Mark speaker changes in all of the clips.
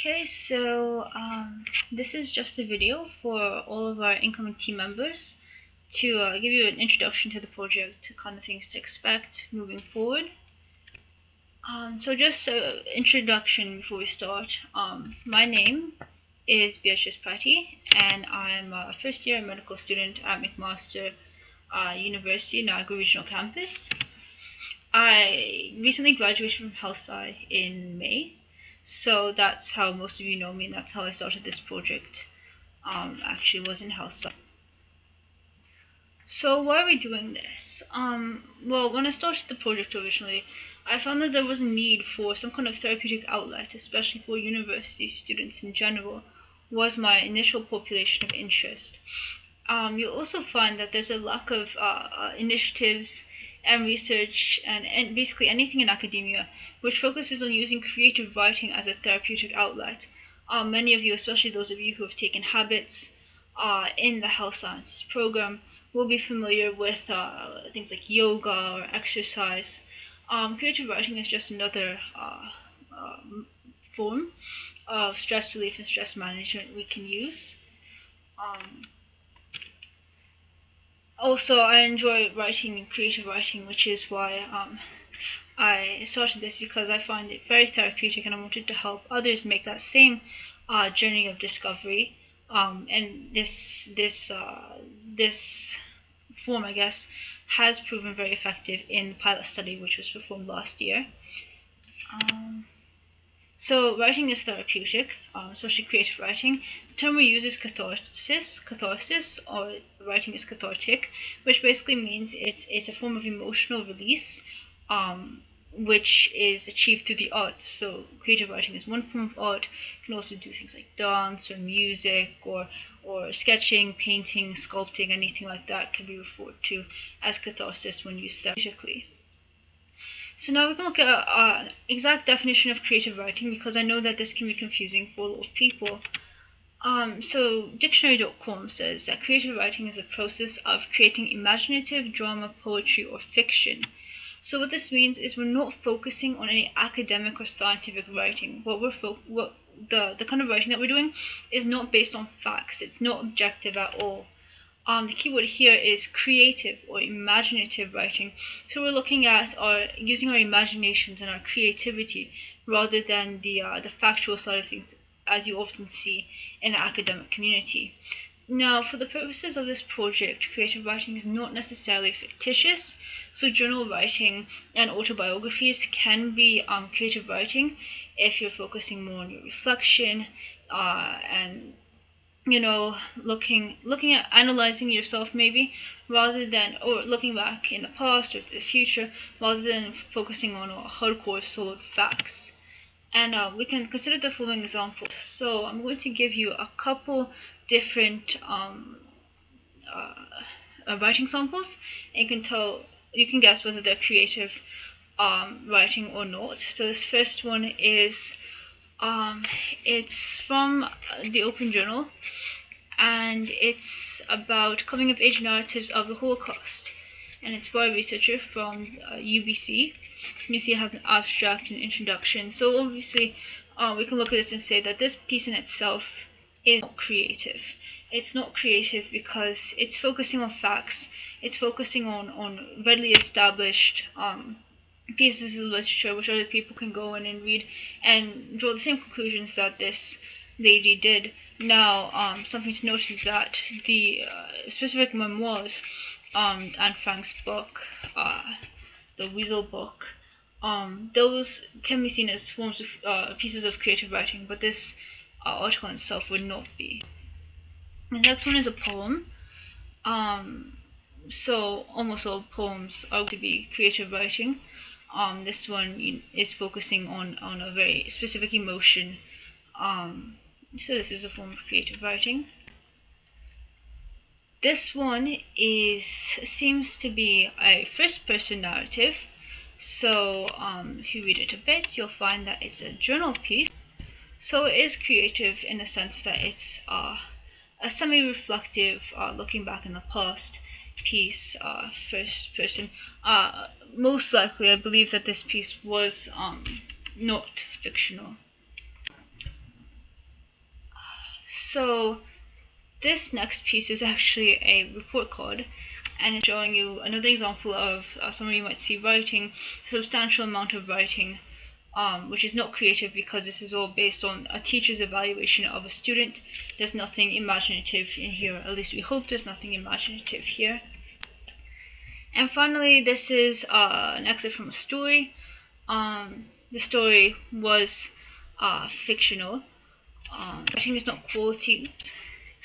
Speaker 1: Okay, so this is just a video for all of our incoming team members to give you an introduction to the project, to kind of things to expect moving forward. So just an introduction before we start. My name is Beatrice Prati, and I'm a first year medical student at McMaster University, Niagara Regional Campus. I recently graduated from Health Sci in May. So that's how most of you know me, and that's how I started this project. Actually was in Health Sci. So why are we doing this? Well, when I started the project originally, I found that there was a need for some kind of therapeutic outlet, especially for university students in general, was my initial population of interest. You'll also find that there's a lack of initiatives and research and basically anything in academia which focuses on using creative writing as a therapeutic outlet. Many of you, especially those of you who have taken habits in the health sciences program, will be familiar with things like yoga or exercise. Creative writing is just another form of stress relief and stress management we can use. Also, I enjoy writing and creative writing, which is why I started this, because I find it very therapeutic and I wanted to help others make that same journey of discovery. And this form, I guess, has proven very effective in the pilot study which was performed last year. So writing is therapeutic, especially creative writing. The term we use is catharsis, or writing is cathartic, which basically means it's a form of emotional release, which is achieved through the arts. So creative writing is one form of art. You can also do things like dance or music or sketching, painting, sculpting, anything like that can be referred to as catharsis when used therapeutically. So now we can look at an exact definition of creative writing, because I know that this can be confusing for a lot of people. So dictionary.com says that creative writing is a process of creating imaginative drama, poetry, or fiction. So what this means is we're not focusing on any academic or scientific writing. The kind of writing that we're doing is not based on facts. It's not objective at all. The keyword here is creative or imaginative writing. So we're looking at using our imaginations and our creativity rather than the factual side of things, as you often see in the academic community. Now, for the purposes of this project, creative writing is not necessarily fictitious. So journal writing and autobiographies can be creative writing if you're focusing more on your reflection and looking at analyzing yourself maybe, rather than, or looking back in the past or to the future, rather than focusing on hardcore solid facts. And we can consider the following examples. So I'm going to give you a couple different writing samples, and you can guess whether they're creative writing or not. So this first one is it's from the Open Journal, and it's about coming of age narratives of the Holocaust, and it's by a researcher from UBC. You see it has an abstract and introduction. So obviously we can look at this and say that this piece in itself is not creative. It's not creative because it's focusing on facts. It's focusing on readily established pieces of literature which other people can go in and read and draw the same conclusions that this lady did. Now, something to notice is that the specific memoirs, Anne Frank's book, the Weasel book, those can be seen as forms of pieces of creative writing, but this article itself would not be. The next one is a poem. So almost all poems are to be creative writing. This one is focusing on a very specific emotion. So this is a form of creative writing. This one seems to be a first-person narrative. So if you read it a bit, you'll find that it's a journal piece. So it is creative in the sense that it's a semi-reflective, looking back in the past piece, first person. Most likely, I believe that this piece was not fictional. So this next piece is actually a report card, and it's showing you another example of somebody might see writing, a substantial amount of writing, which is not creative because this is all based on a teacher's evaluation of a student. There's nothing imaginative in here, at least we hope there's nothing imaginative here. And finally, this is an excerpt from a story. The story was fictional. Writing is not quality.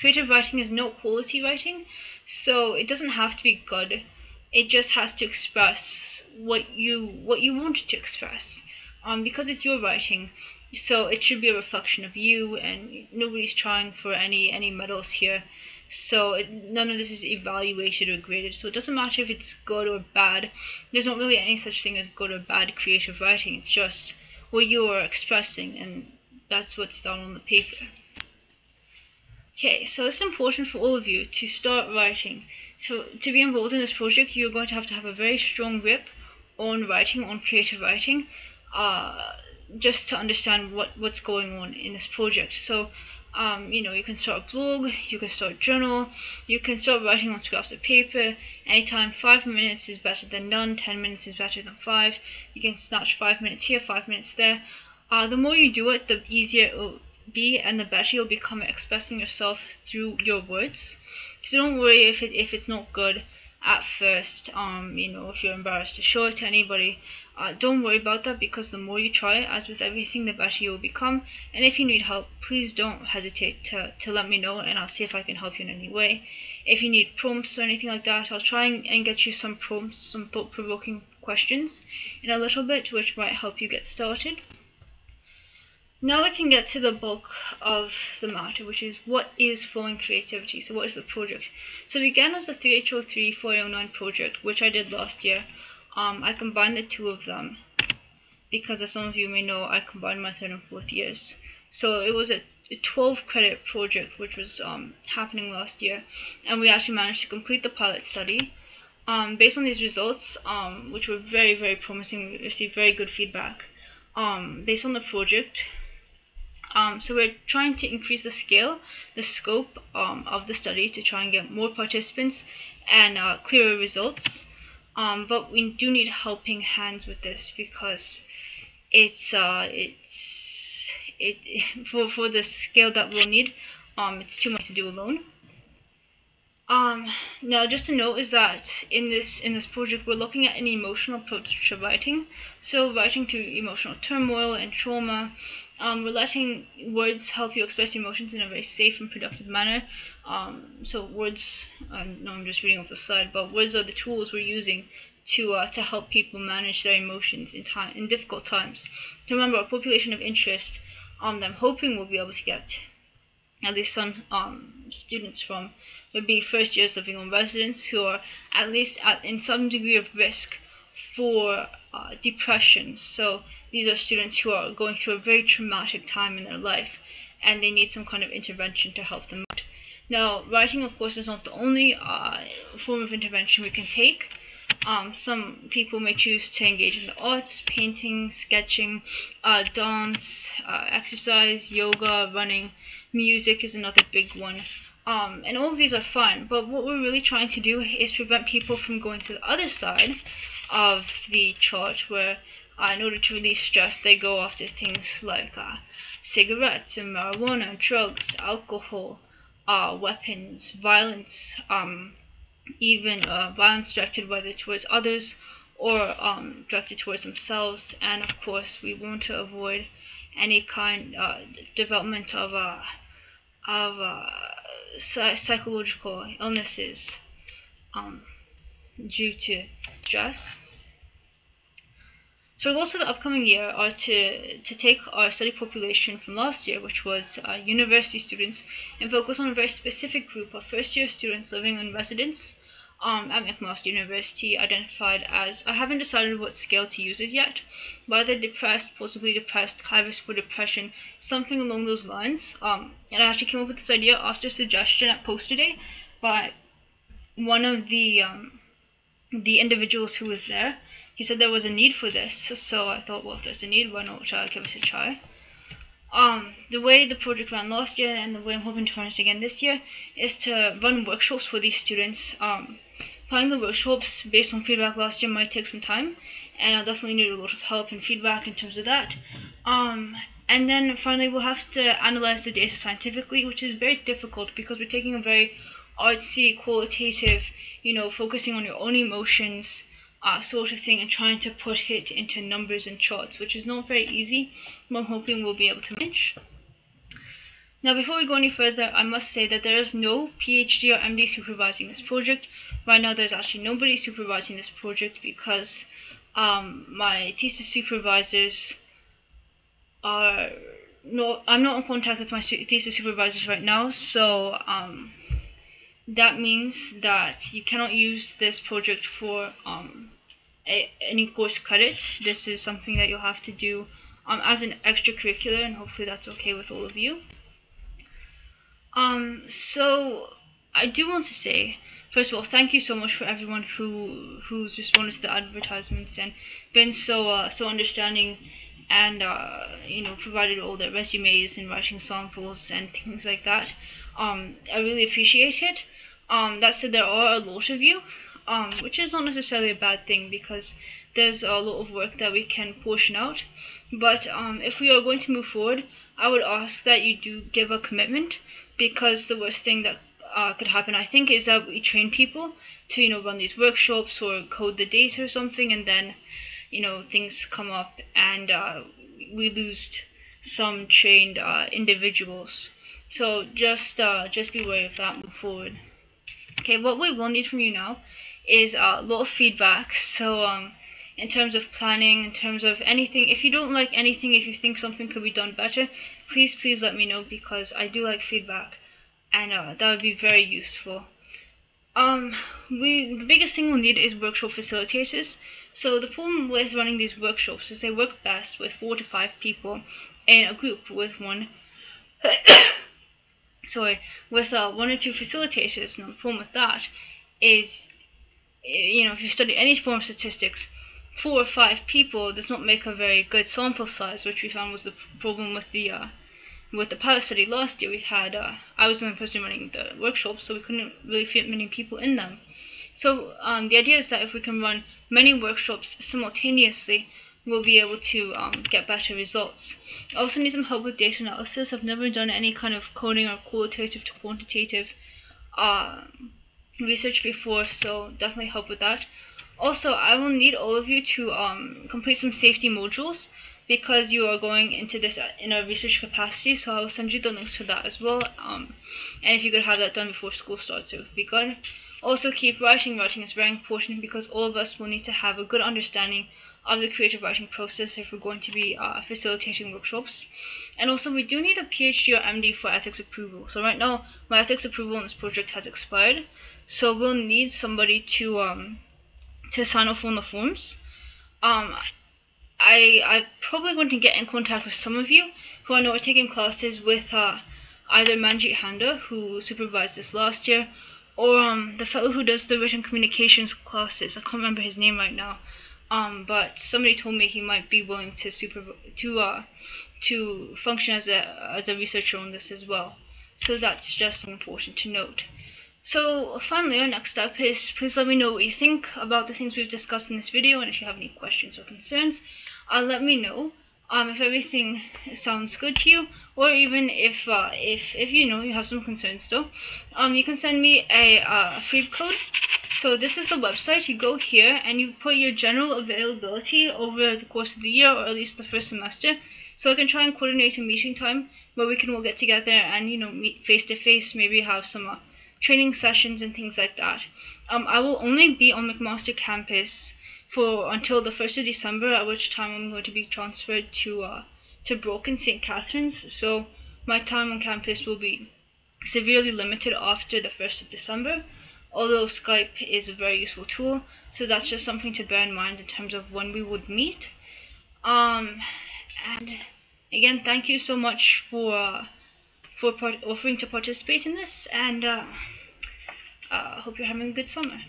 Speaker 1: Creative writing is not quality writing, so it doesn't have to be good. It just has to express what you want it to express. Because it's your writing, so it should be a reflection of you, and nobody's trying for any medals here. So none of this is evaluated or graded, so it doesn't matter if it's good or bad. There's not really any such thing as good or bad creative writing. It's just what you're expressing, and that's what's done on the paper. Okay, so it's important for all of you to start writing. So to be involved in this project, you're going to have a very strong grip on writing, on creative writing, just to understand what's going on in this project. So you can start a blog, you can start a journal, you can start writing on scraps of paper. Anytime 5 minutes is better than none, 10 minutes is better than 5. You can snatch 5 minutes here, 5 minutes there. The more you do it, the easier it will be, and the better you'll become at expressing yourself through your words. So don't worry if it's not good at first. If you're embarrassed to show it to anybody, don't worry about that, because the more you try, as with everything, the better you will become. And if you need help, please don't hesitate to let me know, and I'll see if I can help you in any way. If you need prompts or anything like that, I'll try and get you some prompts, some thought-provoking questions in a little bit, which might help you get started. Now we can get to the bulk of the matter, which is what is flowing creativity. So what is the project? So it began as a 3H03 409 project, which I did last year. I combined the two of them because, as some of you may know, I combined my third and fourth years. So it was a 12 credit project which was happening last year, and we actually managed to complete the pilot study. Based on these results, which were very, very promising, we received very good feedback based on the project. So we're trying to increase the scale, the scope of the study to try and get more participants and clearer results. But we do need helping hands with this, because for the scale that we'll need, it's too much to do alone. Now, just to note is that in this project, we're looking at an emotional approach to writing. So writing through emotional turmoil and trauma. We're letting words help you express emotions in a very safe and productive manner. So words, no, I'm just reading off the slide, but words are the tools we're using to help people manage their emotions in difficult times. To remember, our population of interest, that I'm hoping we'll be able to get at least some students from would be first years living on residence who are at least in some degree of risk for depression. So these are students who are going through a very traumatic time in their life, and they need some kind of intervention to help them out. Now, writing, of course, is not the only form of intervention we can take. Some people may choose to engage in the arts, painting, sketching, dance, exercise, yoga, running. Music is another big one. And all of these are fine, but what we're really trying to do is prevent people from going to the other side of the chart, where in order to release stress, they go after things like cigarettes and marijuana, drugs, alcohol, weapons, violence, even violence directed whether towards others or directed towards themselves. And of course, we want to avoid any kind development of psychological illnesses due to stress. So our goals for the upcoming year are to take our study population from last year, which was university students, and focus on a very specific group of first-year students living in residence at McMaster University, identified as, I haven't decided what scale to use as yet, but either depressed, possibly depressed, high risk for depression, something along those lines. And I actually came up with this idea after a suggestion at Poster Day by one of the individuals who was there. He said there was a need for this, so I thought, well, if there's a need, why not give it a try? The way the project ran last year and the way I'm hoping to run it again this year is to run workshops for these students. Planning the workshops based on feedback last year might take some time, and I'll definitely need a lot of help and feedback in terms of that. And then finally we'll have to analyze the data scientifically, which is very difficult because we're taking a very artsy, qualitative, focusing on your own emotions sort of thing and trying to put it into numbers and charts, which is not very easy, but I'm hoping we'll be able to manage. Now, before we go any further, I must say that there is no PhD or MD supervising this project. Right now, there's actually nobody supervising this project because my thesis supervisors are I'm not in contact with my thesis supervisors right now, so that means that you cannot use this project for any course credit. This is something that you'll have to do as an extracurricular, and hopefully that's okay with all of you. So I do want to say, first of all, thank you so much for everyone who's responded to the advertisements and been so understanding and provided all their resumes and writing samples and things like that. I really appreciate it. That said, there are a lot of you, which is not necessarily a bad thing because there's a lot of work that we can portion out. But if we are going to move forward, I would ask that you do give a commitment, because the worst thing that could happen, I think, is that we train people to run these workshops or code the data or something, and then things come up and we lose some trained individuals. So just be wary of that moving forward. Okay, what we will need from you now is a lot of feedback. So in terms of planning, in terms of anything, if you don't like anything, if you think something could be done better, please let me know, because I do like feedback, and that would be very useful. The biggest thing we'll need is workshop facilitators. So the problem with running these workshops is they work best with 4 to 5 people in a group with one with 1 or 2 facilitators. And the problem with that is, if you study any form of statistics, 4 or 5 people does not make a very good sample size, which we found was the problem with the pilot study last year. We had I was the only person running the workshops, so we couldn't really fit many people in them. So the idea is that if we can run many workshops simultaneously, we'll be able to get better results. I also need some help with data analysis. I've never done any kind of coding or qualitative to quantitative research before, so definitely help with that. Also, I will need all of you to complete some safety modules, because you are going into this in a research capacity, so I will send you the links for that as well. And if you could have that done before school starts, it would be good. Also, keep writing. Writing is very important, because all of us will need to have a good understanding of the creative writing process if we're going to be facilitating workshops. And also, we do need a PhD or MD for ethics approval. So right now, my ethics approval on this project has expired, so we'll need somebody to sign off on the forms. I'm probably going to get in contact with some of you who I know are taking classes with either Manjit Handa, who supervised this last year, or the fellow who does the written communications classes. I can't remember his name right now, but somebody told me he might be willing to function as a researcher on this as well. So that's just important to note. So finally, our next step is, please let me know what you think about the things we've discussed in this video, and if you have any questions or concerns, let me know. If everything sounds good to you, or even if you have some concerns still, you can send me a free code. So this is the website. You go here and you put your general availability over the course of the year, or at least the first semester, so I can try and coordinate a meeting time where we can all get together and meet face to face, maybe have some training sessions and things like that. I will only be on McMaster campus until the 1st of December, at which time I'm going to be transferred to Broken, St. Catharines. So my time on campus will be severely limited after the 1st of December, although Skype is a very useful tool, so that's just something to bear in mind in terms of when we would meet. And again, thank you so much for offering to participate in this, and hope you're having a good summer.